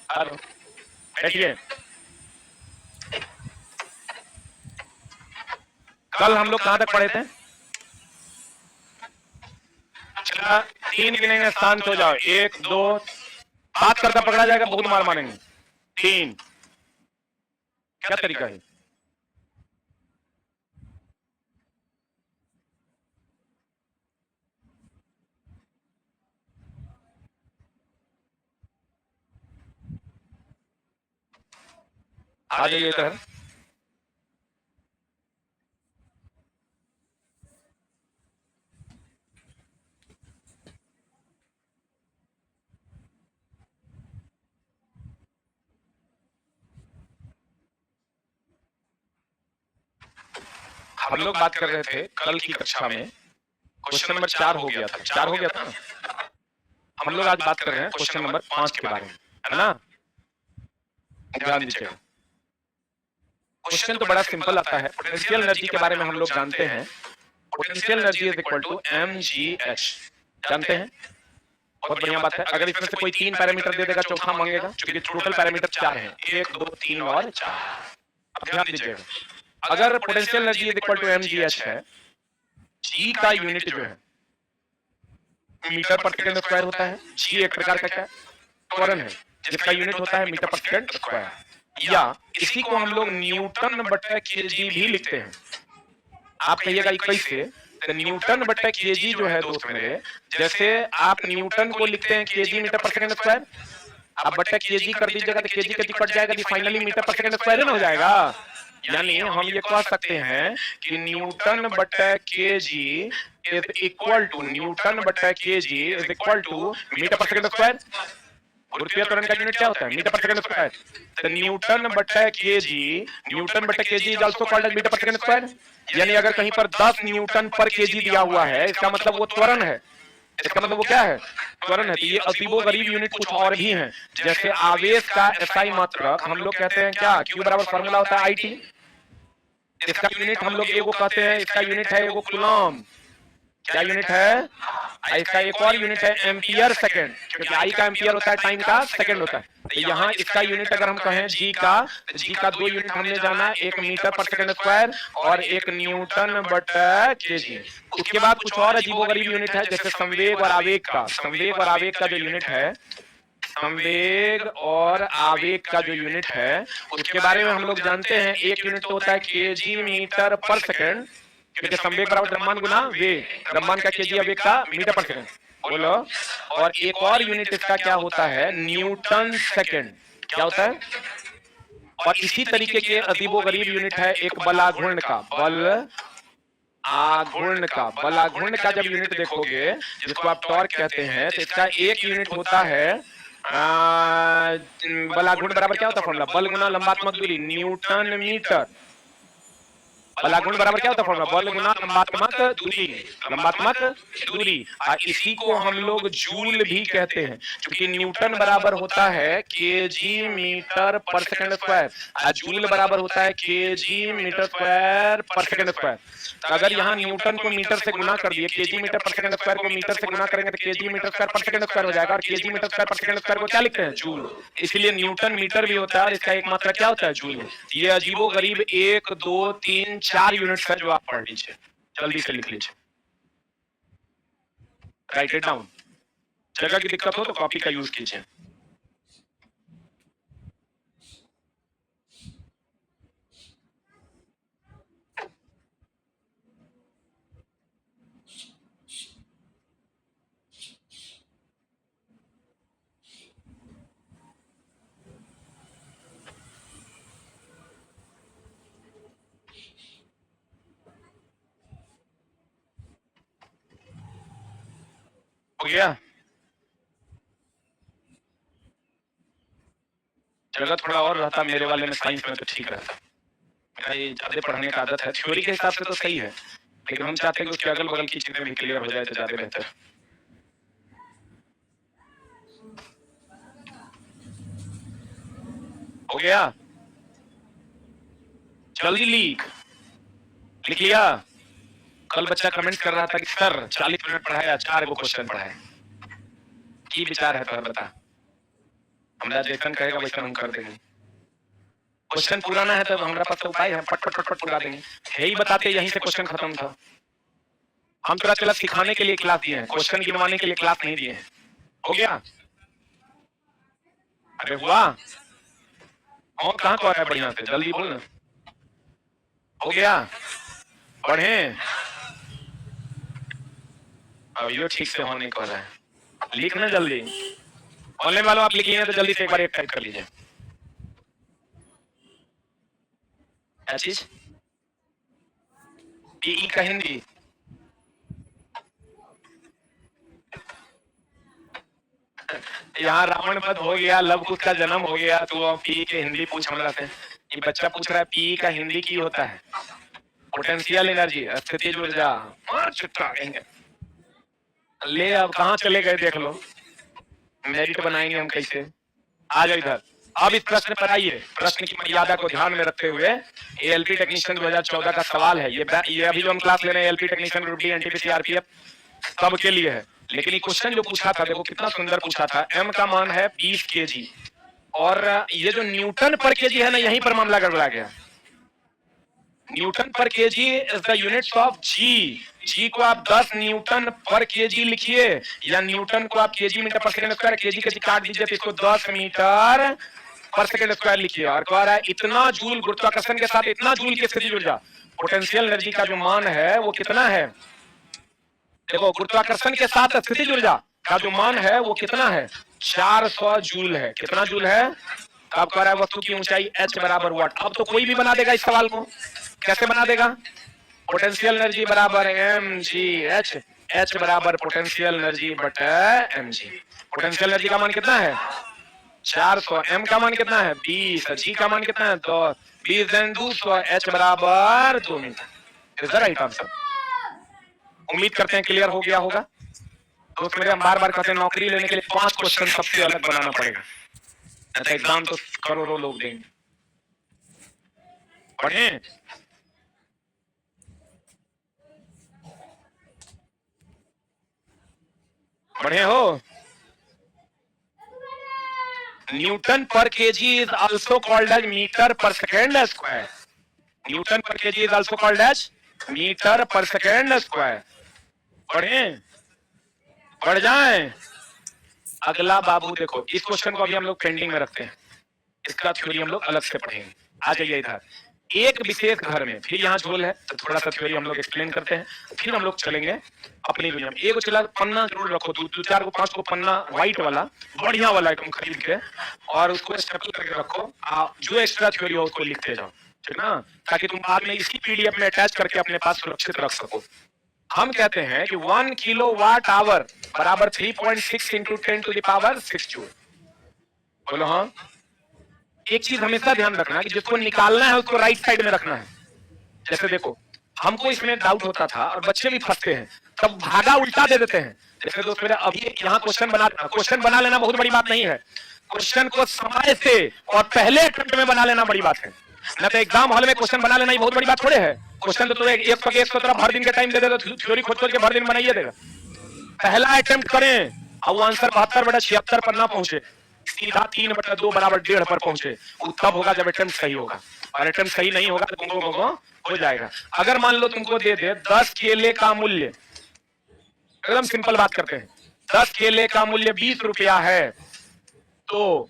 Hello, बैठिए। कल हम लोग कहां तक पढ़े थे? चला 3 गिनेंगे, शांत हो जाओ। 1 2, बात करता पकड़ा जाएगा, बहुत मार मारेंगे। 3। क्या तरीका है? आ जाइए इधर। हम लोग बात कर रहे थे कल की कक्षा में, क्वेश्चन नंबर 4 हो गया था। 4 हो गया था ना? हम लोग आज बात कर रहे हैं क्वेश्चन नंबर 5 के बारे में, है ना? ध्यान दीजिएगा। क्वेश्चन तो बड़ा सिंपल आता है। पोटेंशियल एनर्जी के बारे में हम लोग जानते हैं। Potential energy is equal to mgh। जानते हैं? बहुत बढ़िया बात है। अगर इसमें से कोई 3 पैरामीटर दे देगा, चौथा मांगेगा, क्योंकि टोटल पैरामीटर 4 हैं, 1 2 3 और 4। अब ध्यान दीजिएगा, अगर potential energy is equal to mgh है, जी का यूनिट जो है मीटर पर सेकंड स्क्वायर होता है। जी एक प्रकार का क्या त्वरण है, जिसका यूनिट होता है मीटर पर सेकंड स्क्वायर, या इसी को हम लोग न्यूटन बटा केजी भी लिखते हैं। आप कहिएगा कैसे? तो न्यूटन बटा केजी जो है दोस्त मेरे, जैसे आप न्यूटन को लिखते हैं केजी मीटर पर सेकंड स्क्वायर, आप बटा केजी कर दीजिएगा तो केजी केजी कट जाएगा, फाइनली मीटर पर सेकंड स्क्वायर ना हो जाएगा। यानी हम ये कह सकते हैं कि न्यूटन बटा kg is equal to metre पर सेकंड स्क्वायर। गुरुत्वीय त्वरण का यूनिट क्या होता है? मीटर पर सेकंड स्क्वायर। तो न्यूटन बटा kg is also called as metre पर सेकंड स्क्वायर। यानी अगर कहीं पर 10 न्यूटन पर केजी दिया हुआ है, इसका मतलब वो त्वरण है। इसका मतलब वो क्या है? त्वरण है। तो ये अजीबो गरीब यूनिट कुछ और भी हैं, जैसे आवेश का एसआई मात्रक हम लोग कहते हैं क्या? क्यू बराबर फॉर्मूला होता है आईटी। इसका यूनिट हम लोग एगो कहते हैं, इसका यूनिट है एगो कूलम। क्या यूनिट है? इसका एक और यूनिट है एम्पियर सेकंड, क्योंकि आई का एम्पियर होता है, टाइम का सेकंड होता है। तो यहाँ इसका यूनिट अगर हम कहें जी का, तो जी का 2 यूनिट हमने जाना, एक मीटर पर सेकंड स्क्वायर और एक न्यूटन बटा केजी। उसके बाद कुछ और अजीबोगरीब यूनिट है, जैसे संवेग और आवेग का। संवेग और आवेग का जो यूनिट है, संवेग और आवेग का जो यूनिट है, उसके बारे में हम लोग जानते हैं। एक यूनिट तो होता है केजी मीटर पर सेकंड, क्योंकि संवेग बराबर द्रव्यमान गुना वेग। द्रव्यमान का केजी, वेग का मीटर पर सेकंड। बोलो। और एक और यूनिट इसका क्या होता है? Newton second. क्या होता है? और इसी तरीके के अजीबो गरीब यूनिट है एक बलाघूर्ण का। बलाघूर्ण का जब यूनिट देखोगे, जिसको आप टॉर्क कहते हैं, तो इसका एक यूनिट होता है बलाघूर्ण बराबर क्या होता है फॉर्मूला? बल गुना लंबात्मक दूरी, न्यूटन मीटर। बलाघूर्ण बराबर क्या होता है फॉर्मूला? बल गुना लंबात्मक दूरी, लंबात्मक दूरी। इसी को हम लोग जूल भी कहते हैं, क्योंकि न्यूटन बराबर होता है केजी मीटर पर सेकंड स्क्वायर, जूल बराबर होता है केजी मीटर स्क्वायर पर सेकंड स्क्वायर। तो अगर यहाँ न्यूटन को मीटर से गुना कर दिए, केजी मीटर पर सेकंड स्क्वायर को मीटर से गुना करेंगे तो केजी मीटर स्क्वायर पर सेकंड स्क्वायर हो जाएगा, और केजी मीटर स्क्वायर पर सेकंड स्क्वायर को क्या लिखते हैं? जूल। इसलिए न्यूटन मीटर भी होता है और इसका एक मात्रा क्या होता है? जूल। ये अजीबो गरीब 1 2 3 4 यूनिट्स है जो आप पढ़ लीजिए, जल्दी से लिख लीजिए, राइट इट डाउन। जगह की दिक्कत हो तो कॉपी का यूज कीजिए। हो गया? जगह थोड़ा और रहता मेरे वाले में, साइंस में तो ठीक रहता। मेरा ये ज्यादा पढ़ने का आदत है, थ्योरी के हिसाब से तो सही है, लेकिन हम चाहते हैं कि उसके अगल बगल की चीजें भी क्लियर हो जाए तो ज्यादा बेहतर। हो गया? जल्दी लिख लिया? कल बच्चा कमेंट कर रहा था कि सर 40 मिनट पढ़ाया, 4 गो क्वेश्चन पढ़ाए, की विचार है तो बता। हमरा जैसन कहेगा वैसन हम कर देंगे। क्वेश्चन पुराना है तो हमारा पास उपाय है, फट फट फट फट पूरा देंगे। यही बताते यहीं से क्वेश्चन खत्म था। हम थोड़ा चला सिखाने के लिए क्लास दिए हैं, क्वेश्चन गिनवाने के लिए क्लास नहीं दिए हैं। हो गया? अरे हुआ? और कहाँ को आ रहा है बढ़िया से, जल्दी बोल ना। हो गया? पढ़े? अब ये ठीक से होने को रहा है, लिखना जल्दी। ऑनलाइन वालों आप लिख लिए तो जल्दी से एक बार एक टाइप कर लीजिए। क्या चीज? पीई का हिंदी। यहाँ रावण वध हो गया, लव कुश का जन्म हो गया, तो पी के हिंदी पूछ हमरा से। ये बच्चा पूछ रहा है पी का हिंदी की होता है? पोटेंशियल एनर्जी, स्थितिज ऊर्जा। मार चुट्टा कहेंगे। ले अब कहाँ चले गए देख लो, मेरिट बनाएंगे हम कैसे। आ जाओ इधर। अब इस प्रश्न पर आइए। प्रश्न की मर्यादा को ध्यान में रखते हुए एएलपी टेक्नीशियन 2014 का सवाल है। ये अभी जो हम क्लास ले रहे हैं ALP technician group D NTPC RPF सबके लिए है। लेकिन ये क्वेश्चन जो पूछा था देखो कितना सुंदर पूछा था। एम का मान है 20 केजी और ये जो न्यूटन पर केजी है ना, यहीं पर मामला गड़बड़ा गया। न्यूटन पर kg is the units of g. G को आप 10 न्यूटन पर केजी लिखिए या न्यूटन को आप केजी मीटर पर सेकंड स्क्वायर, केजी के काट दीजिए तो इसको 10 मीटर पर सेकंड स्क्वायर लिखिए। और कह रहा है इतना जूल गुरुत्वाकर्षण के साथ इतना जूल की स्थितिज ऊर्जा, पोटेंशियल एनर्जी का जो मान है वो कितना है। देखो गुरुत्वाकर्षण के साथ स्थितिज ऊर्जा का जो मान है वो कितना है, 400 जूल है। कितना जूल है? अब कह रहा है वस्तु की ऊंचाई h बराबर वाट। अब तो कोई भी बना देगा इस सवाल को। कैसे बना देगा? पोटेंशियल एनर्जी बराबर mgh, h बराबर पोटेंशियल एनर्जी बटा mg। पोटेंशियल एनर्जी का मान कितना है 400, m का मान कितना है 20, g का मान कितना है 10, 20 देन 200, h बराबर 2 metre. Is the right answer. उम्मीद करते हैं क्लियर हो गया होगा। दोस्त मेरे हम बार बार कहते हैं नौकरी लेने के लिए 5 क्वेश्चन सबसे अलग बनाना पड़ेगा, ऐसा एग्जाम तो करोड़ों लोग देंगे। पढ़े? पढ़े हो? न्यूटन पर kg is also called as metre पर सेकेंड स्क्वायर। न्यूटन पर kg is also called as metre पर सेकेंड स्क्वायर। पढ़े? पढ़ जाएं। अगला बाबू देखो, इस क्वेश्चन को अभी हम लोग पेंडिंग में रखते हैं, इसका थ्योरी हम लोग अलग से पढ़ेंगे। आ जाइए इधर। एक विशेष घर में, फिर यहाँ झोल है तो थोड़ा सा थ्योरी हम लोग एक्सप्लेन करते हैं, फिर हम लोग चलेंगे अपनी दुनिया में। एक चला पन्ना जरूर रखो, दो चार को 5 को पन्ना व्हाइट वाला बढ़िया वाला एकदम खरीद के, और उसको स्टेपल करके रखो। जो एक्स्ट्रा थ्योरी हो उसको लिखते जाओ, ठीक ना, ताकि तुम बाद में इसी पीडीएफ में अटैच करके अपने पास सुरक्षित रख सको। हम कहते हैं कि 1 किलोवाट आवर बराबर 3.6 into 10 to the power 6 joule. बोलो हाँ। एक चीज हमेशा ध्यान रखना कि जिसको निकालना है उसको राइट साइड में रखना है। जैसे देखो हमको इसमें डाउट होता था और बच्चे भी फंसते हैं, तब भागा उल्टा दे देते हैं। जैसे दोस्त मेरा अभी यहाँ क्वेश्चन बना लेना बहुत बड़ी बात नहीं है, क्वेश्चन को समय से और पहले अटेम्प्ट में बना लेना बड़ी बात है। ना तो एग्जाम हॉल में क्वेश्चन बना लेना ही बहुत बड़ी बात थोड़े है। क्वेश्चन तो एक सौ तरफ हर दिन के टाइम दे देगा, थ्योरी खोज के भर दिन बनाइए देगा। पहला अटेम्प्ट करें और वो आंसर 72/76 पर ना पहुंचे, सीधा 3/2 बराबर 1.5 पर पहुंचे, तब होगा जब अटेम्प्ट सही होगा। और अटेम्प्ट सही नहीं होगा तो तुमको हो जाएगा। अगर मान लो तुमको दे दे 10 केले का मूल्य, एकदम सिंपल बात करते हैं, 10 केले का मूल्य 20 रुपया है, तो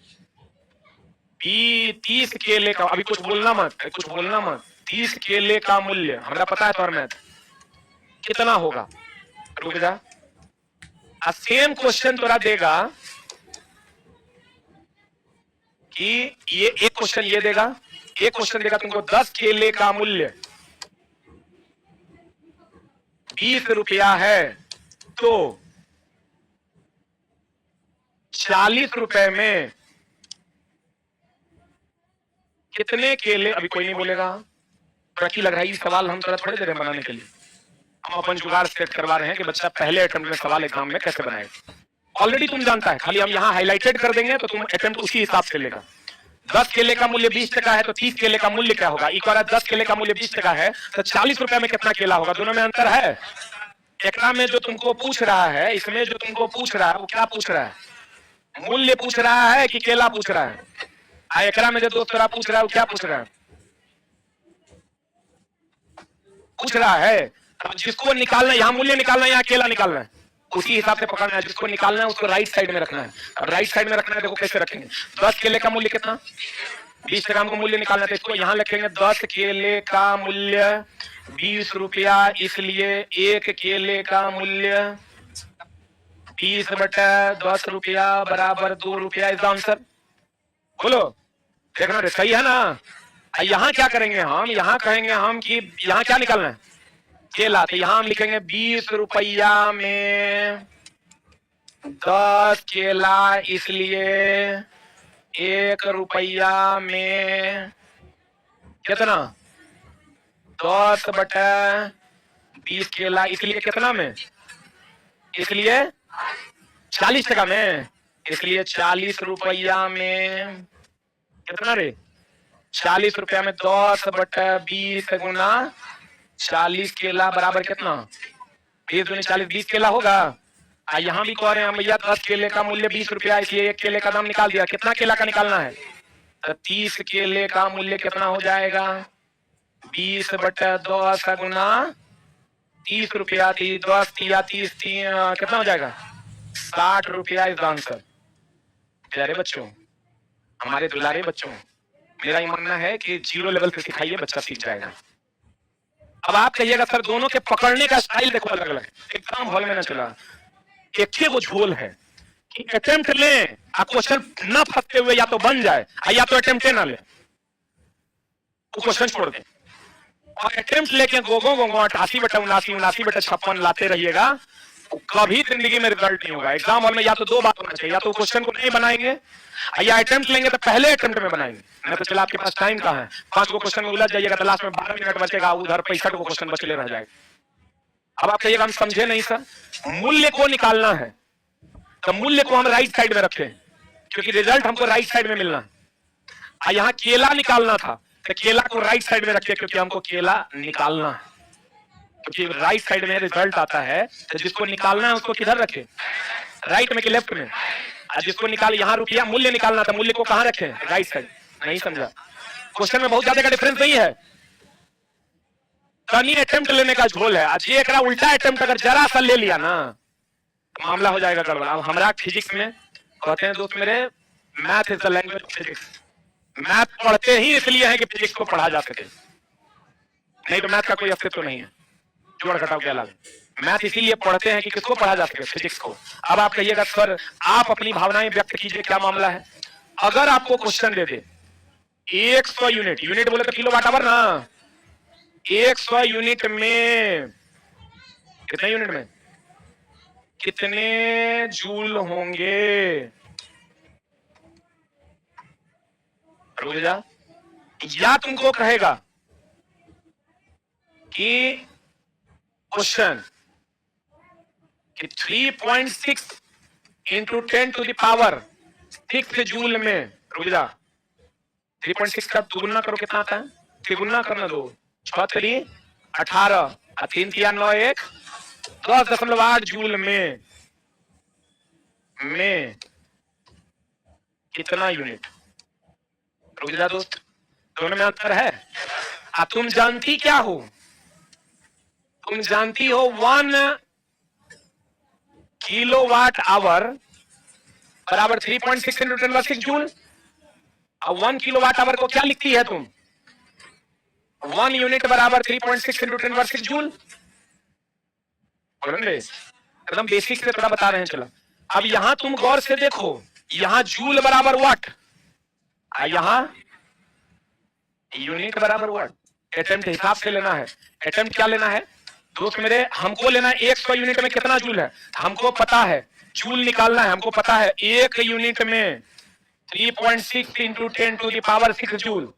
30 केले का, अभी कुछ बोलना मत, 30 केले का मूल्य हमरा पता है तो मैथ कितना होगा। रुक जा, सेम क्वेश्चन तोरा देगा कि ये एक क्वेश्चन ये देगा, एक क्वेश्चन देगा तुमको 10 केले का मूल्य 20 रुपया है, तो 40 रुपए में कितने केले, अभी कोई नहीं बोलेगा, रखी लग रही सवाल हम थोड़ा थोड़ी देर में बनाने के लिए हम अपन जुगाड़ सेट करवा रहे हैं कि बच्चा पहले अटेम्प्ट में सवाल एग्जाम में कैसे बनाएगा। ऑलरेडी तुम जानता है, खाली हम यहाँ हाईलाइटेड कर देंगे तो तुम अटेम्प्ट उसी हिसाब से लेगा। 10 केले का मूल्य 20 टका है तो 30 केले का मूल्य क्या होगा। एक बार 10 केले का मूल्य 20 टका है तो 40 रुपए में कितना केला होगा, दोनों में अंतर है। एकरा में जो तुमको पूछ रहा है, इसमें जो तुमको पूछ रहा है वो क्या पूछ रहा है, मूल्य पूछ रहा है कि केला पूछ रहा है? एकरा में जो दोस्त तेरा पूछ रहा है वो क्या पूछ रहा है? पूछ रहा है अब जिसको निकालना है, यहाँ मूल्य निकालना है, यहाँ केला निकालना है, उसी हिसाब से पकड़ना है। जिसको निकालना है उसको राइट साइड में रखना है। अब राइट साइड में रखना है, देखो कैसे रखेंगे। 10 केले का मूल्य कितना? 20 टका हमको मूल्य निकालना है, तो इसको यहाँ लिखेंगे 10 केले का मूल्य 20 रुपया, इसलिए 1 केले का मूल्य 20/10 रुपया बराबर 2 रुपया इज आंसर। बोलो, देखना रे, सही है ना? यहाँ क्या करेंगे हम? यहाँ कहेंगे हम कि यहाँ क्या निकालना है? केला। तो यहाँ हम लिखेंगे 20 रुपया में 10 केला, इसलिए 1 रुपया में कितना? 10/20 केला, इसलिए कितना में? इसलिए 40 टका में, इसलिए 40 रुपया में कितना रे? 40 रुपया में 10/20 गुना 40 केला बराबर कितना? 20 दूनी 40, 20 केला होगा। यहाँ भी कह रहे हैं भैया 10 केले का मूल्य 20 रुपया, इसलिए 1 केले का दाम निकाल दिया। कितना केला का निकालना है? तो 30 केले का मूल्य कितना हो जाएगा? 20/10 गुना 30 रुपया, 10 या 30 कितना हो जाएगा? 60 रुपया इज आंसर। प्यारे बच्चों, हमारे दुलारे बच्चों, मेरा ये मानना है कि 0 लेवल से सिखाइए, बच्चा सीख जाएगा। अब आप कहिएगा सर दोनों के पकड़ने का स्टाइल देखो अलग अलग। एग्जाम हॉल में ना चला, एक वो झोल है कि अटेम्प्ट लें, क्वेश्चन ना फंसते हुए या तो बन जाए या तो अटेम्प्ट ना ले, वो क्वेश्चन छोड़ दें। और अटेम्प्ट लेके गोगो 88/79 79/56 लाते रहिएगा, कभी जिंदगी में रिजल्ट नहीं होगा। एग्जाम हॉल में या तो 2 बात होना चाहिए, या तो क्वेश्चन को नहीं बनाएंगे या अटेम्प्ट लेंगे तो पहले अटेम्प्ट में बनाएंगे। नहीं तो चला आपके पास टाइम कहाँ है, 5 को क्वेश्चन में उलझ जाइएगा तो लास्ट में 12 मिनट बचेगा, उधर 65 को क्वेश्चन बचले रह जाएगा। अब आप कहिएगा हम समझे नहीं सर। मूल्य को निकालना है तो मूल्य को हम राइट साइड में रखें, क्योंकि रिजल्ट हमको राइट साइड में मिलना है। यहाँ केला निकालना था तो केला को राइट साइड में रखिए, क्योंकि हमको केला निकालना है, क्योंकि राइट साइड में रिजल्ट आता है। तो जिसको निकालना है उसको किधर रखे? राइट में कि लेफ्ट में? जिसको निकाल, यहाँ रुपया मूल्य निकालना था, मूल्य को कहाँ रखे? Right side. नहीं समझा? क्वेश्चन में बहुत ज्यादा का डिफरेंस नहीं है, तनी अटेम्प्ट लेने का झोल है। आज ये एकरा उल्टा अटेम्प्ट अगर जरा सा ले लिया ना तो मामला हो जाएगा गड़बड़। अब हमारा फिजिक्स में कहते हैं दोस्त मेरे, math is the language of physics. Math पढ़ते ही इसलिए है कि फिजिक्स को पढ़ा जा सके, नहीं तो मैथ का कोई अस्तित्व नहीं है। जोड़ घटाव के अलावा मैथ इसीलिए पढ़ते हैं कि किसको पढ़ा जा सके? फिजिक्स को। अब आप कहिएगा सर आप अपनी भावनाएं व्यक्त कीजिए, क्या मामला है? अगर आपको क्वेश्चन दे दे 100 यूनिट, यूनिट बोले तो किलोवाट आवर ना, 100 यूनिट में कितने यूनिट में कितने जूल होंगे? रुक जा। या तुमको कहेगा कि क्वेश्चन कि 3.6 इंटू 10⁻⁶ जूल में, रुक जा, 3.6 का दुगुना करो कितना आता है? त्रिगुना करना, 2 6 3 18 3 3 9 1 10.8 जूल में कितना यूनिट? रुक जा दोस्त, दोनों में अंतर है। तुम जानती क्या हो? तुम जानती हो 1 किलोवाट आवर बराबर 3.6 इंटू 10⁻⁶ जूल। अब 1 किलोवाट आवर को क्या लिखती है तुम? 1 यूनिट बराबर 3.6 इंटू 10⁻⁶ जूल। एकदम बेसिक से थोड़ा बता रहे हैं, चलो। अब यहां तुम गौर से देखो, यहां जूल बराबर वाट, यहां यूनिट बराबर वाट। अटेम्प्ट हिसाब से लेना है। अटेम्प्ट क्या लेना है दोस्त मेरे? हमको लेना है 100 यूनिट में कितना जूल है, हमको पता है। जूल निकालना है, हमको पता है 1 यूनिट में 3.6 इंटू 10⁻⁶ जूल।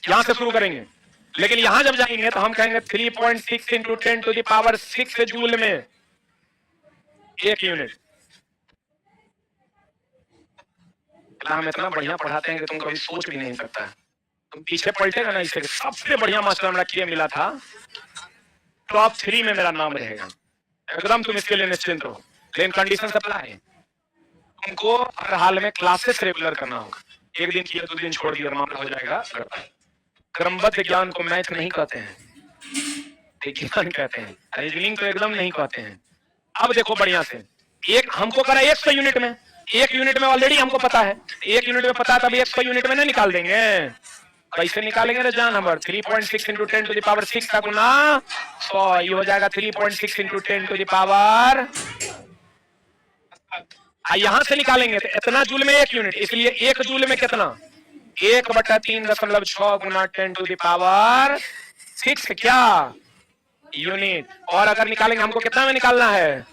यहां से शुरू करेंगे, लेकिन यहां जब जाएंगे तो हम कहेंगे 3.6 इंटू 10⁻⁶ जूल में 1 यूनिट। हम इतना बढ़िया पढ़ाते हैं कि तुम कभी सोच भी नहीं सकता। तुम पीछे पलटेगा ना, इससे सबसे बढ़िया मास्टर हमरा किए मिला था, टॉप 3 में मेरा नाम रहेगा। एकदम तुम इसके लिए निश्चिंत हो। लेकिन कंडीशन अप्लाई है, तुमको हर हाल में क्लासेस रेगुलर करना होगा। एक दिन किया 2 दिन छोड़ दिया मामला हो जाएगा। क्रमबद्ध ज्ञान को मैथ नहीं कहते हैं, विज्ञान कहते हैं, रीजनिंग तो एकदम नहीं कहते हैं। अब देखो बढ़िया से, एक हमको करा 100 यूनिट में, 1 यूनिट में ऑलरेडी हमको पता है, 1 यूनिट में पता है, तब 100 यूनिट में नहीं निकाल देंगे। कैसे निकालेंगे रे जान हमर? 3.6 इंटू 10 टू द पावर 6 का गुना 100, ये हो जाएगा 3.6 इंटू 10 टू द पावर। यहां से निकालेंगे तो इतना जूल में 1 यूनिट, इसलिए 1 जूल में कितना? 1/3.6 गुना 10 टू द पावर 6 क्या यूनिट। और अगर निकालेंगे हमको कितना में निकालना है?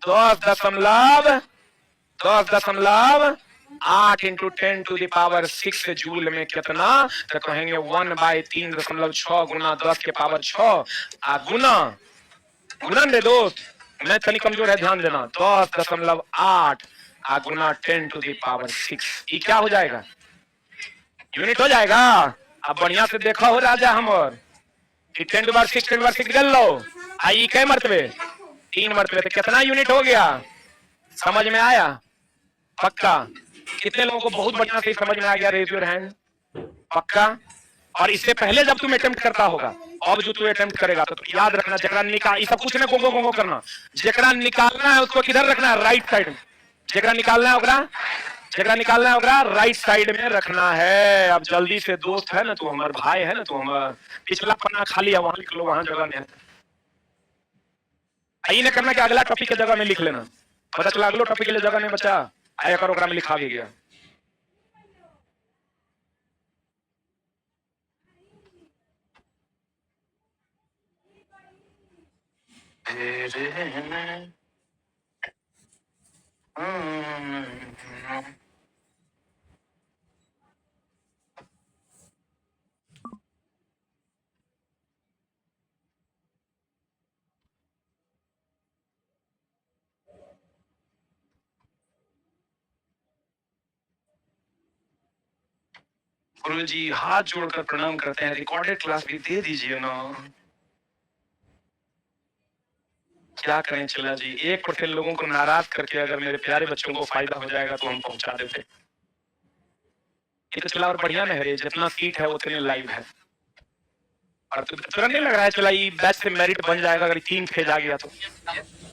10.8 into 10 to the power 6 joule में कितना? तो कहेंगे 1/3.6 गुना 10 के पावर 6 गुना दे दोस्त, मैं तनी कमजोर है, ध्यान देना। 10.8 गुना 10 टू द पावर 6, ये क्या हो जाएगा? यूनिट हो जाएगा। अब बढ़िया से देखा हो राजा हमर, 10 टू द पावर 6 गल लो, आई कै मरतबे? 3 मरतबे, तो कितना यूनिट हो गया? समझ में आया? पक्का? कितने लोगों को बहुत बढ़िया से समझ में आ गया? Raise your hand. पक्का? और इससे पहले जब तुम अटेम्प्ट करता होगा, अब जो तू अटेम्प्ट करेगा तो याद रखना, जकरा निकाल, ये सब कुछ में गोंगो करना, जकरा निकालना है उसको किधर रखना है? राइट साइड में। जकरा निकालना है ओकरा राइट साइड में रखना है। अब जल्दी से दोस्त है ना तू, हमार भाई है ना तू, हमार पिछला पन्ना खाली है, वहां लिख लो, वहां जगह नहीं है। यही नहीं करना कि अगला टॉपिक की जगह में लिख लेना, पता चला अगला टॉपिक के लिए जगह नहीं बचा, आया करो ओकरा में लिखा भी गया। गुरु जी हाथ जोड़कर प्रणाम करते हैं, रिकॉर्डेड क्लास भी दे दीजिए ना। क्या करें चला जी, 1% लोगों को नाराज करके अगर मेरे प्यारे बच्चों को फायदा हो जाएगा तो हम पहुंचा देते। ये तो चला और बढ़िया नहीं है, जितना सीट है उतने लाइव है। और तुरंत नहीं लग रहा है चला ये बैच से मेरिट बन जाएगा अगर 3 फेज आ गया तो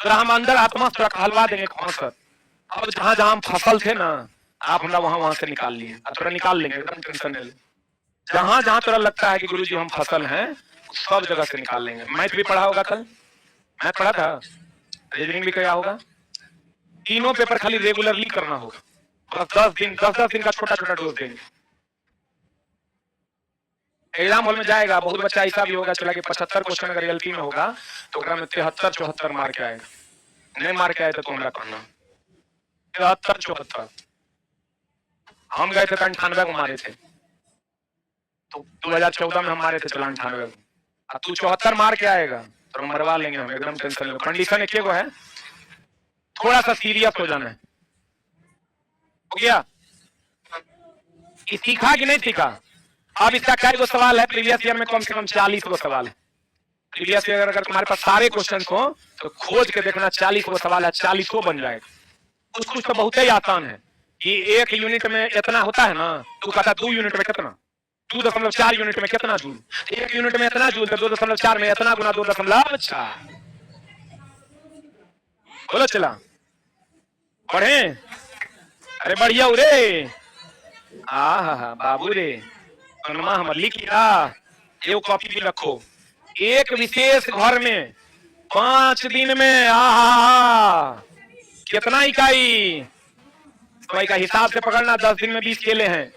हम अंदर आत्मा से हलवा देंगे कौन सर। अब जहां जहां हम फसल थे ना, आप हमरा वहां से निकाल लिए, थोड़ा निकाल लेंगे, एकदम टेंशन नहीं। जहां जहां थोड़ा लगता है कि गुरुजी हम फसल हैं, सब जगह से निकाल लेंगे। मैथ भी पढ़ा होगा कल, मैथ पढ़ा था, रीजनिंग भी किया होगा, तीनों पेपर खाली रेगुलरली करना होगा। बस 10 दिन का छोटा छोटा डोज देंगे। एग्जाम हॉल में जाएगा, बहुत बच्चा ऐसा भी होगा चला कि 75 क्वेश्चन अगर एलपी में होगा तो में 73-74 मार के आएगा, नहीं मार के आए तो तुम करना 73-74। हम गए थे 98 को मारे थे, तो 2014 में हम मारे थे चला 98 को। अब तू 74 मार के आएगा तो मरवा लेंगे हम, एकदम टेंशन लो। कंडीशन एक है, थोड़ा सा सीरियस हो जाना है। हो गया? सीखा कि नहीं सीखा? अब इसका कई गो सवाल है, प्रीवियस ईयर में कम से कम 40 गो सवाल है। प्रीवियस ईयर अगर तुम्हारे पास सारे क्वेश्चन हो तो खोज के देखना, 40 गो सवाल है, 40 गो बन जाएगा। कुछ तो बहुत ही आसान है। ये 1 यूनिट में इतना होता है ना, तू कहता 2 यूनिट में कितना, 2.4 यूनिट में कितना जूल, 1 यूनिट में इतना जूल, 2.4 में इतना गुना 2.4। बोलो चला पढ़े? अरे बढ़िया रे, हा बाबू रे, हम लिख लिया, ये कॉपी भी रखो। एक विशेष घर में 5 दिन में कितना इकाई का हिसाब से पकड़ना। 10 दिन में 20 केले हैं,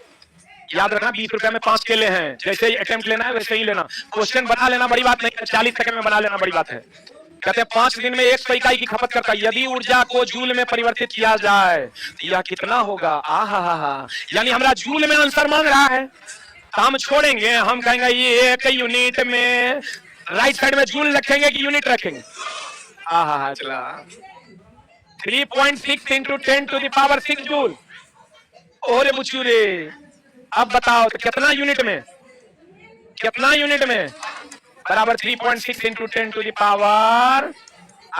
याद रखना 20 रुपए में 5 केले हैं। जैसे ही अटेम्प्ट लेना है वैसे ही लेना, क्वेश्चन बना लेना बड़ी बात नहीं है, 40 सेकंड में बना लेना बड़ी बात है। कहते हैं 5 दिन में 100 इकाई की खपत करता है। यदि ऊर्जा को जूल में परिवर्तित किया जाए तो यह कितना होगा? यानी हमारा जूल में आंसर मांग रहा है, तो हम छोड़ेंगे, हम कहेंगे ये 1 यूनिट में, राइट साइड में जूल रखेंगे कि यूनिट रखेंगे? चला 3.6 into 10 to the power 6 joule. ओरे बुच्चू रे, अब बताओ तो कितना यूनिट में बराबर 3.6 इंटू 10 टू द पावर।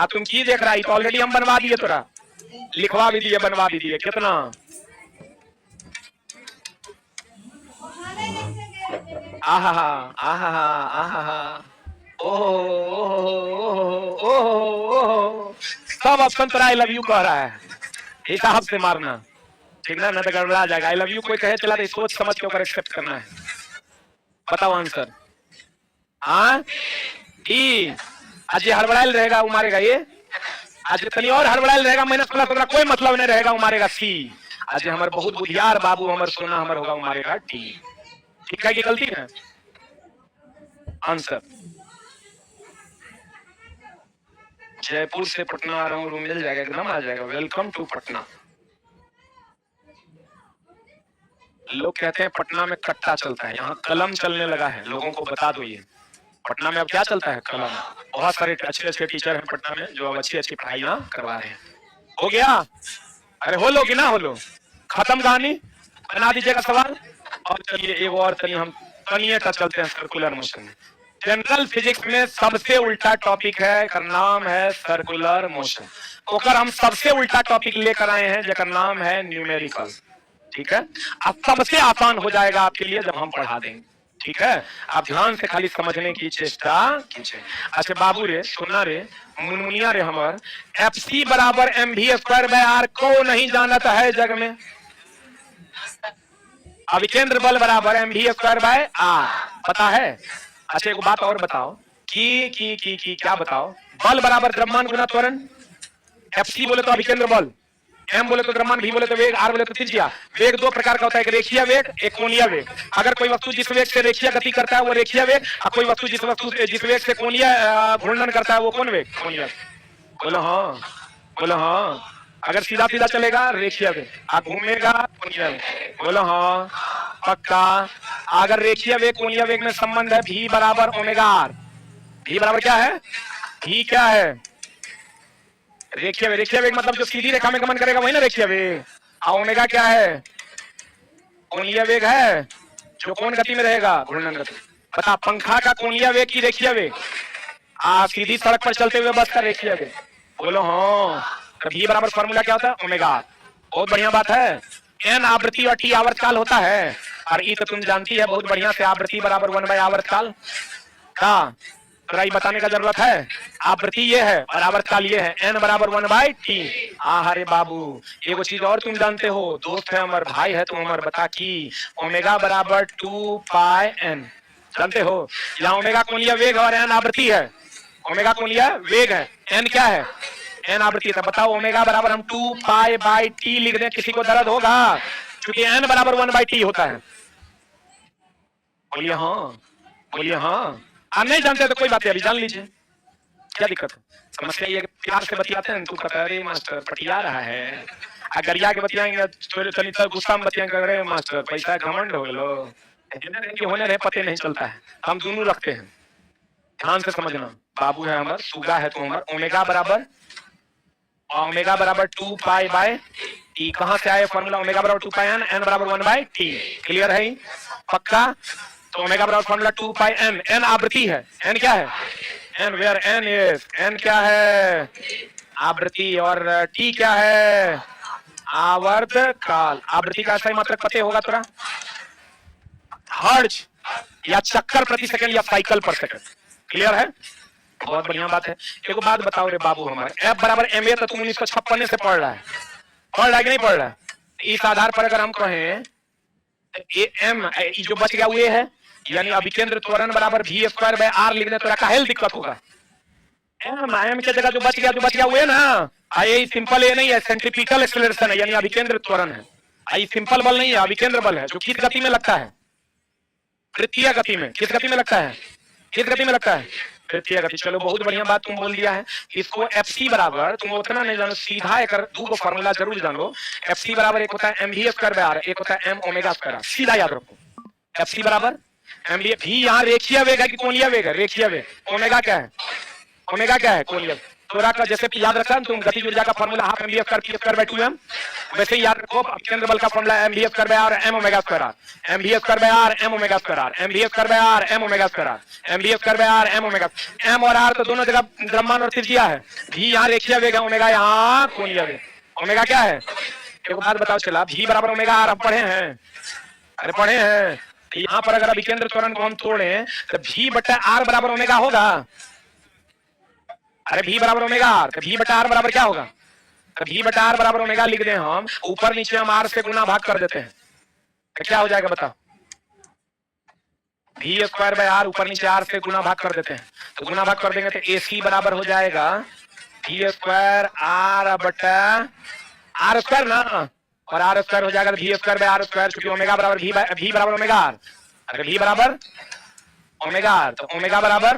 तुम की देख रहा है, तो ऑलरेडी हम बनवा दिए तोरा, लिखवा भी दिए, बनवा भी दिए। कितना? आहा आहा आहा, ओहो, सब ऑप्शन पर आई लव यू कह रहा है। हिसाब से मारना, ठीक ना? तो गड़बड़ा जाएगा। आई लव यू कोई कहे चला तो सोच समझ के ऊपर एक्सेप्ट करना है। बताओ आंसर। हाँ ई, आज ये हड़बड़ाइल रहेगा वो मारेगा ये, आज तनी और हड़बड़ाइल रहेगा -15 कोई मतलब नहीं रहेगा वो मारेगा सी। आज हमारे बहुत बुधियार बाबू हमारे सोना हमारे होगा वो मारेगा डी। ठीक है कि गलती है? आंसर जयपुर से पटना आ रहा हूँ, रूम मिल जाएगा, एकदम आ जाएगा। Welcome to Patna. लोग कहते हैं पटना में कट्टा चलता है, यहाँ कलम चलने लगा है। लोगों को बता दो ये पटना में अब क्या चलता है, कलम। बहुत सारे अच्छे अच्छे टीचर हैं पटना में जो अब अच्छी अच्छी पढ़ाइयाँ करवा रहे हैं। हो गया? अरे हो लो कि ना हो लो, खत्म कहानी, बना दीजिएगा सवाल। और चलिए एक और तनी हम तनिए का चलते हैं सर्कुलर मोशन में। जनरल फिजिक्स में सबसे उल्टा टॉपिक है, का नाम है सर्कुलर मोशन। ओकर हम सबसे उल्टा टॉपिक लेकर आए हैं जेकर नाम है न्यूमेरिकल। ठीक है, अब सबसे आसान हो जाएगा आपके लिए जब हम पढ़ा देंगे। ठीक है, आप ध्यान से खाली समझने की चेष्टा कीजिए। अच्छा बाबू रे, सुनना रे, मुनमुनिया रे, हमार FC बराबर mv²/r को नहीं जानता है जग में। अभिकेंद्र बल बराबर mv²/r पता है? अच्छा एक बात और बताओ कि क्या बताओ, बल बराबर द्रव्यमान गुना त्वरण। FC बोले तो अभिकेंद्र बल, M बोले तो द्रव्यमान, V बोले तो वेग, R बोले तो त्रिज्या। वेग दो प्रकार का होता है, एक रेखीय वेग, एक कोणीय वेग। अगर कोई वस्तु जिस वेग से रेखीय गति करता है वो रेखीय वेग, और कोई वस्तु जिस वेग से कोणीय घूर्णन करता है वो कौन वेग? कोणीय। बोलो हाँ, बोलो हाँ। अगर सीधा सीधा चलेगा रेखीय वेग, आप घूमेगा कोणीय वेग। बोलो हाँ पक्का। अगर रेखीय वेग कोणीय वेग में संबंध है V बराबर ओमेगा R। V बराबर क्या है? V क्या है? रेखीय वेग। रेखीय वेग मतलब जो सीधी रेखा में गमन करेगा वही ना रेखीय वेग। ओमेगा क्या है? कोणीय वेग है जो कौन गति में रहेगा? घूर्णन गति। बता, पंखा का कोणीय वेग की रेखीय वेग? सीधी सड़क पर चलते हुए बस का रेखीय वेग। बोलो हाँ। तो V बराबर फॉर्मूला क्या होता है? ओमेगा। बहुत बढ़िया बात है। N आवृत्ति और T आवर्तकाल होता है, और E तो तुम जानती है बहुत बढ़िया से, आवृत्ति बराबर 1 आवर्तकाल। हाँ तो बताने का जरूरत है, आवृत्ति ये है और आवर्तकाल ये है। N बराबर 1/T। अरे बाबू एक चीज और तुम जानते हो, दोस्त है अमर, भाई है तुम अमर, बता कि ओमेगा बराबर 2πN जानते हो? यहाँ ओमेगा कोणीय वेग और N आवृत्ति है। ओमेगा कोणीय वेग है, N क्या है? N आवृत्ति है। बताओ ओमेगा बराबर हम 2π/T लिख दें, किसी को दर्द होगा? क्योंकि N बराबर 1/T होता है। बोलिए हाँ, बोलिए हाँ। आप नहीं जानते तो कोई बात नहीं, अभी जान लीजिए, क्या दिक्कत है? समस्या ये प्यार से बतियाते हैं, तू कहता है अरे मास्टर पटिया रहा है, गरिया के बतियाएंगे तो गुस्सा में बतियाएंगे, अरे मास्टर पैसा घमंड हो लो, होने रहे पते नहीं चलता है। हम दोनों रखते हैं, ध्यान से समझना। बाबू है हमार, सुगा है तो हमार। ओमेगा बराबर 2π/T। कहां से आए फॉर्मूला? ओमेगा बराबर 2πN, N बराबर 1/T। क्लियर है? पक्का? तो ओमेगा बराबर फॉर्मूला 2πN। N आवृत्ति है, N क्या है? N where N is, N क्या है? आवृत्ति, और T क्या है? आवर्तकाल। आवृत्ति का सही मात्रक पता होगा तोरा? हर्ट्ज या चक्कर प्रति सेकंड या साइकिल पर सेकंड। क्लियर है? बहुत बढ़िया बात है। एक बात बताओ रे बाबू हमारे, F बराबर ma तो तुम 1956 से पढ़ रहा है, पढ़ रहा है कि नहीं पढ़ रहा है? इस आधार पर अगर हम कहें M जो बच गया वो है, यानी अभिकेंद्र त्वरण बराबर v²/r लिख दे तो काहे दिक्कत होगा? M की जगह जो बच गया वो है ना, ये सिंपल ये नहीं है, सेंट्रीपिटल एक्सेलरेशन है, यानी अभिकेंद्र त्वरण है। ये सिंपल बल नहीं है, अभिकेंद्र बल है, जो किस गति में लगता है? वृत्तीय गति में। किस गति में लगता है? किस गति में लगता है? वृत्तीय गति। चलो बहुत बढ़िया बात तुम बोल दिया है। इसको FC बराबर, तुम उतना नहीं जानो, सीधा एक दो फॉर्मूला जरूर जानो। FC बराबर एक होता है mv²/r, एक होता है m ओमेगा²। सीधा याद रखो, FC बराबर mv। v यहाँ रेखीय वेग है कि कोणीय वेग है? रेखीय वेग। ओमेगा क्या है? ओमेगा क्या है? कोणीय। थोड़ा का जैसे याद रखा तुम, गतिज ऊर्जा का फॉर्मूला हाफ mv²/2m, वैसे ही याद रखो केंद्र बल का formula mv²/r m ओमेगा²r, mv²/r m ओमेगा²r, mv²/r m ओमेगा²r, mv²/r m omega. m और r तो दोनों जगह द्रव्यमान और त्रिज्या है। v यहाँ रेखीय वेग है, ओमेगा यहाँ कोणीय वेग। ओमेगा क्या है? एक बात बताओ चला, भी बराबर ओमेगा आर आप पढ़े हैं? अरे पढ़े हैं। यहाँ पर अगर अभिकेंद्र त्वरण को हम तोड़े तो भी बटा आर बराबर ओमेगा होगा। अरे भी बराबर ओमेगा आर, तो भी बटा आर बराबर क्या होगा? तो भी बटा आर बराबर ओमेगा लिख दें हम, ऊपर नीचे हम आर से गुना भाग कर देते हैं, तो क्या हो जाएगा बताओ? भी स्क्वायर बाय आर, ऊपर नीचे आर से गुना भाग कर देते हैं, तो गुना भाग कर देंगे तो ए सी बराबर हो जाएगा भी स्क्वायर आर बटा आर स्क्वायर ना, और आर स्क्वायर हो जाएगा भी स्क्वायर बाय आर स्क्वायर, क्योंकि ओमेगा बराबर भी बराबर ओमेगा आर। अरे भी बराबर ओमेगा आर, तो ओमेगा बराबर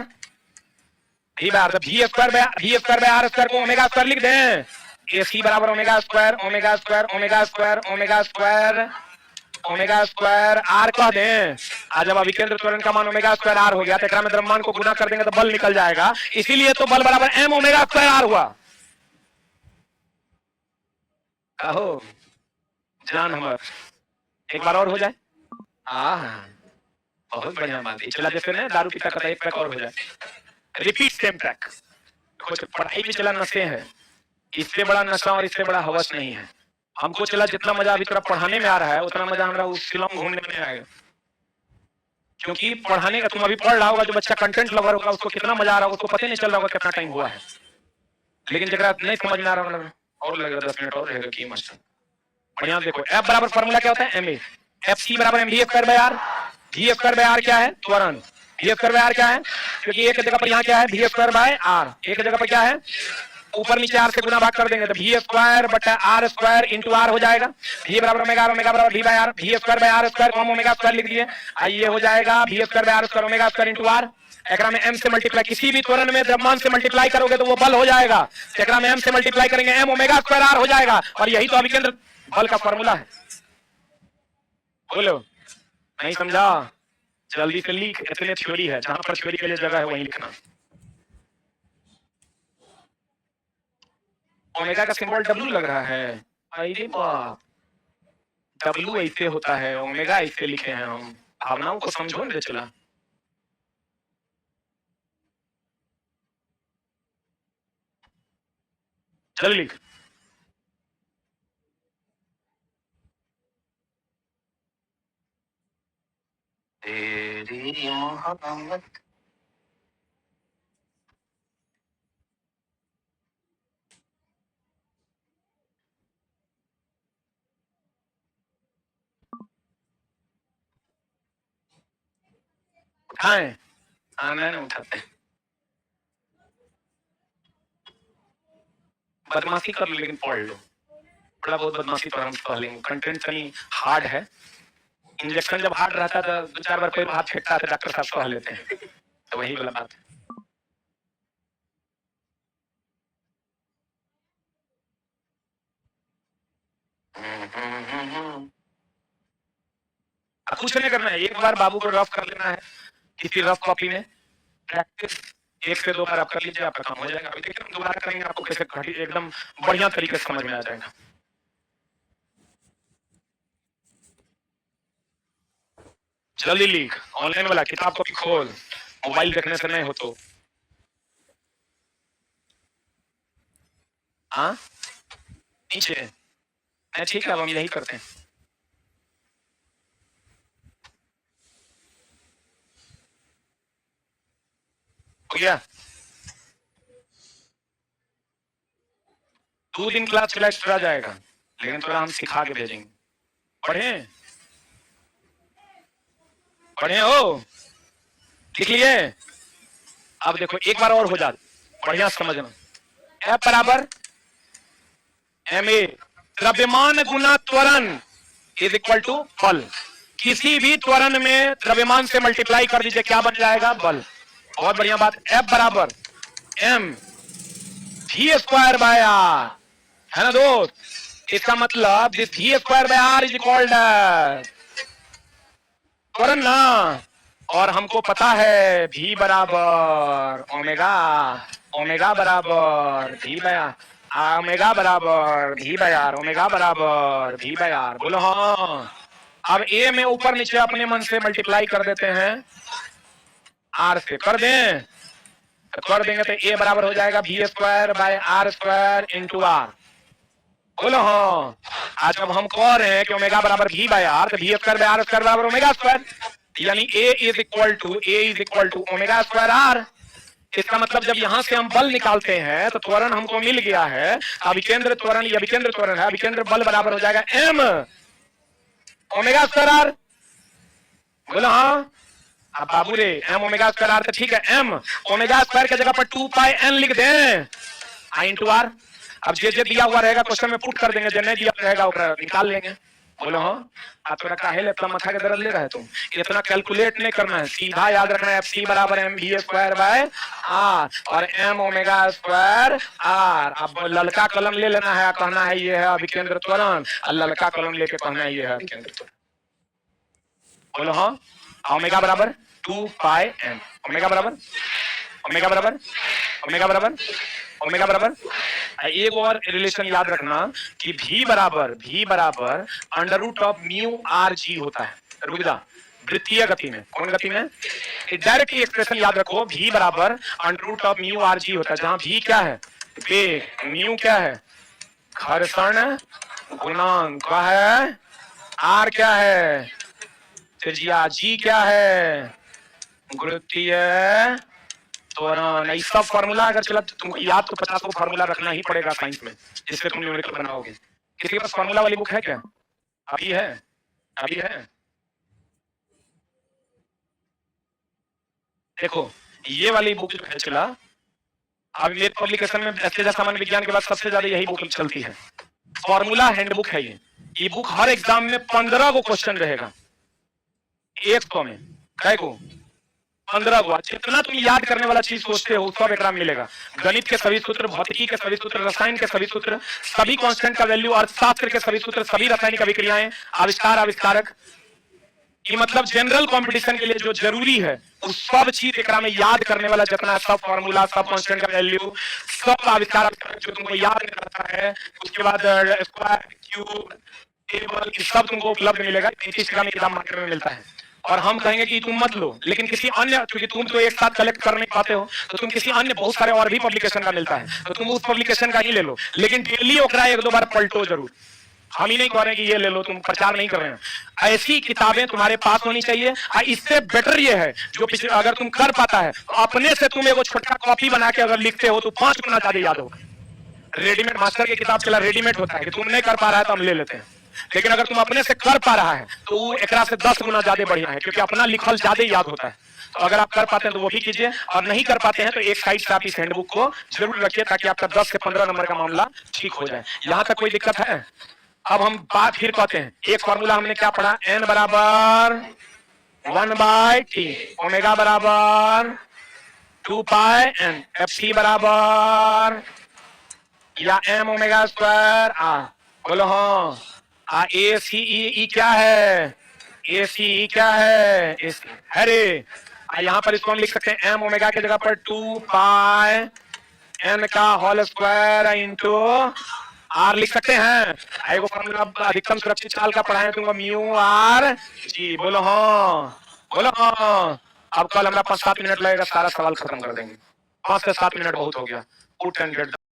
भी बार, तो भी स्क्वायर बाय आर स्क्वायर को ओमेगा स्क्वायर लिख दें, ए सी बराबर omega square omega square omega square omega square omega square R कह दें। आज जब अभिकेंद्र त्वरण का मान ओमेगा स्क्वायर आर हो गया, तो में द्रव्यमान को गुना कर देंगे तो बल निकल जाएगा, इसीलिए तो बल बराबर एम ओमेगा स्क्वायर आर हुआ। कहो जान हमार एक बार और हो जाए, बहुत बढ़िया बात है। चला जैसे ना दारू पीता का एक पैक और हो जाए, रिपीट सेम ट्रैक। पढ़ाई भी चला नशे है, इससे बड़ा नशा और इससे बड़ा हवस नहीं है। हमको चला जितना मजा अभी तरह पढ़ाने में आ रहा है, उतना मजा हमारा उस फिल्म घूमने में आएगा, क्योंकि पढ़ाने का तुम अभी पढ़ रहा होगा, जो बच्चा कंटेंट लवर होगा उसको कितना मजा आ रहा होगा, उसको पता नहीं चल रहा होगा कितना टाइम हुआ है, लेकिन जगह नहीं समझ में आ रहा होगा और लगेगा 10 मिनट और रहेगा कि मास्टर। बढ़िया देखो, एफ बराबर फॉर्मूला क्या होता है? एम ए, एफ सी बराबर M V square by R. V square by R क्या है? त्वरण। वी स्क्वायर बाय आर क्या है? क्योंकि एक जगह पर यहाँ क्या है? वी स्क्वायर बाय आर, एक जगह पर क्या है? ऊपर नीचे आर से गुना भाग कर देंगे तो वी स्क्वायर बटा आर स्क्वायर इंटू आर हो जाएगा। वी बराबर ओमेगा आर, ओमेगा बराबर V by R, V square by are square को हम ओमेगा स्क्वायर लिख दिए, आइए हो जाएगा V square by are square omega square into R. एकरा में एम से मल्टीप्लाई, किसी भी त्वरण में द्रव्यमान से मल्टीप्लाई करोगे तो वो बल हो जाएगा, एकरा में एम से मल्टीप्लाई करेंगे एम ओमेगा स्क्वायर आर हो जाएगा, और यही तो अभिकेंद्र बल का फॉर्मूला है। बोलो नहीं समझा? जल्दी से लिख, इतने थ्योरी है, जहां पर थ्योरी के लिए जगह है वहीं लिखना। ओमेगा का सिंबल डब्ल्यू लग रहा है, अरे बाप, डब्ल्यू ऐसे होता है, ओमेगा ऐसे लिखे हैं हम, भावनाओं को समझो ना चला। चल लिख, तेरी मोहब्बत उठाए, आना ना उठाते, बदमाशी कर लो लेकिन पढ़ लो, थोड़ा बहुत बदमाशी तो हम पढ़ लेंगे, कंटेंट कहीं हार्ड है, इंजेक्शन जब हार्ड रहता है तो 2-4 बार कोई हाथ फेंकता है तो डॉक्टर साहब कह लेते हैं, तो वही वाला बात है। कुछ नहीं करना है, एक बार बाबू को रफ कर लेना है किसी रफ कॉपी में, प्रैक्टिस 1 से 2 बार आप कर लीजिए, आपका काम हो जाएगा। अभी देखिए हम दोबारा करेंगे, आपको कैसे एकदम बढ़िया तरीके से समझ में आ जाएगा। जल्दी लिख, ऑनलाइन वाला किताब को भी खोल, मोबाइल देखने से नहीं हो तो। हाँ नीचे, ठीक है, अब हम यही करते हैं। हो गया? 2 दिन क्लास चला एक्स्ट्रा जाएगा, लेकिन थोड़ा हम सिखा के भेजेंगे। पढ़े पढ़े हो, लिख लिए? अब देखो एक बार और हो जाए, बढ़िया समझना, एफ बराबर एम ए, द्रव्यमान गुना त्वरण इज इक्वल टू बल। किसी भी त्वरण में द्रव्यमान से मल्टीप्लाई कर दीजिए, क्या बन जाएगा? बल। बहुत बढ़िया बात। एफ बराबर M V square by R, है ना दोस्त? इसका मतलब this V square by R is equal त्वरण ना, और हमको पता है भी बराबर ओमेगा, ओमेगा बराबर भी बाय आर, ओमेगा बराबर भी बाय आर, ओमेगा बराबर भी बाय आर। बोलो हाँ। अब ए में ऊपर नीचे अपने मन से मल्टीप्लाई कर देते हैं, आर से कर दें, तो कर देंगे तो ए बराबर हो जाएगा भी square by are square into R. बोलो हाँ। आज जब हम कह रहे हैं कि ओमेगा बराबर भी बाय आर, तो भी स्क्वायर बाय आर स्क्वायर बराबर ओमेगा स्क्वायर, यानी a is equal to omega square r. इसका मतलब जब यहां से हम बल निकालते हैं तो त्वरण हमको मिल गया है, अभिकेंद्र त्वरण, ये अभिकेंद्र त्वरण है, अभिकेंद्र बल बराबर हो जाएगा एम ओमेगा स्क्वायर आर। बोलो हाँ। अब बाबू रे एम ओमेगा स्क्वायर आर, तो ठीक है, एम ओमेगा स्क्वायर की जगह पर 2 पाई एन लिख दें, आई इंटू आर। अब जे दिया हुआ रहेगा क्वेश्चन में पुट कर देंगे, जो नहीं दिया रहेगा वो निकाल लेंगे। बोलो हाँ। आप थोड़ा काहे इतना माथा के दर्द ले रहे तुम, इतना कैलकुलेट नहीं करना है, सीधा याद रखना है, सी बराबर एम भी स्क्वायर बाय आर और एम ओमेगा स्क्वायर आर। अब ललका कलम ले लेना है, कहना है ये है अभिकेंद्र त्वरण, और ललका कलम लेके कहना है ये है अभिकेंद्र त्वरण। बोलो हाँ। ओमेगा बराबर 2 पाई एन, ओमेगा बराबर ओमेगा बराबर ओमेगा बराबर ओमेगा बराबर। एक और रिलेशन याद रखना कि v बराबर under root of mu R G होता है। रुक जा, वृत्तीय गति में, कौन गति में? डायरेक्ट एक्सप्रेशन याद रखो, v बराबर under root of mu R G होता है, जहां v क्या है? वेग, म्यू क्या है? घर्षण गुणांक क्या है? r क्या है? त्रिज्या, g क्या है? गुरुत्वीय त्वरण। ये सब फॉर्मूला अगर चला तो तुमको याद तो 50 को फॉर्मूला रखना ही पड़ेगा साइंस में, जिससे तुम न्यूमेरिकल बनाओगे। किसी के पास फॉर्मूला वाली बुक है क्या? अभी है, अभी है। देखो ये वाली बुक जो है चला, अब मेरे पब्लिकेशन में ऐसे सामान्य विज्ञान के बाद सबसे ज्यादा यही बुक चलती है, फॉर्मूला हैंडबुक है ये बुक हर एग्जाम में 15 को क्वेश्चन रहेगा, 100 में कै को 15 को। जितना तुम याद करने वाला चीज सोचते हो सब एग्जाम मिलेगा। गणित के सभी सूत्र, भौतिकी के सभी सूत्र, रसायन के सभी सूत्र, सभी कांस्टेंट का वैल्यू, अर्थशास्त्र के सभी सूत्र, सभी रासायनिक अभिक्रियाएं, आविष्कार, आविष्कारक, ये मतलब जनरल कंपटीशन के लिए जो जरूरी है उस सब चीज एकरा में याद करने वाला जितना है, सब फॉर्मूला, सब कांस्टेंट का वैल्यू, सब आविष्कार जो तुमको याद रहता है, उसके बाद स्क्वायर, क्यूब, टेबल, सब तुमको उपलब्ध मिलेगा। 33 टका में किताब मार्केट में मिलता है। और हम कहेंगे कि तुम मत लो, लेकिन किसी अन्य, क्योंकि तुम तो एक साथ कलेक्ट कर नहीं पाते हो, तो तुम किसी अन्य बहुत सारे और भी पब्लिकेशन का मिलता है, तो तुम उस पब्लिकेशन का ही ले लो, लेकिन डेली ओकरा 1-2 बार पलटो जरूर। हम ही नहीं कह रहे कि ये ले लो, तुम प्रचार नहीं कर रहे हैं। ऐसी किताबें तुम्हारे पास होनी चाहिए। इससे बेटर ये है जो अगर तुम कर पाता है तो अपने से तुम एगो छोटा कॉपी बना के अगर लिखते हो तो 5 गुना ज्यादा याद होगा। रेडीमेड मास्टर की किताब चला रेडीमेड होता है कि तुम नहीं कर पा रहा है तो हम ले लेते हैं, लेकिन अगर तुम अपने से कर पा रहा है तो वो एकरा से 10 गुना ज्यादा बढ़िया है, क्योंकि अपना लिखल ज्यादा याद होता है। तो अगर आप कर पाते हैं तो वो भी कीजिए, और नहीं कर पाते हैं तो एक साइड से आप इस हैंडबुक को जरूर रखिए, ताकि आपका 10 से 15 नंबर का मामला ठीक हो जाए। यहां तक कोई दिक्कत है? अब हम बात फिर कहते हैं, एक फॉर्मूला हमने क्या पढ़ा? n बराबर 1/t, ओमेगा बराबर 2 पाई n, fc बराबर या m ओमेगा स्क्वायर r। बोलो हाँ। ए सी ई क्या है? ए सी ई क्या है? अरे यहां पर इसको हम लिख सकते हैं m ओमेगा की जगह पर 2 पाई n का होल स्क्वायर इंटू आर लिख सकते हैं। एगो फॉर्मूला अधिकतम सुरक्षित चाल का पढ़ाए तुमको, म्यू आर जी। बोलो हाँ, बोलो हाँ। अब कल हमारा 5-7 मिनट लगेगा, सारा सवाल खत्म कर देंगे। 5 से 7 मिनट बहुत हो गया। 200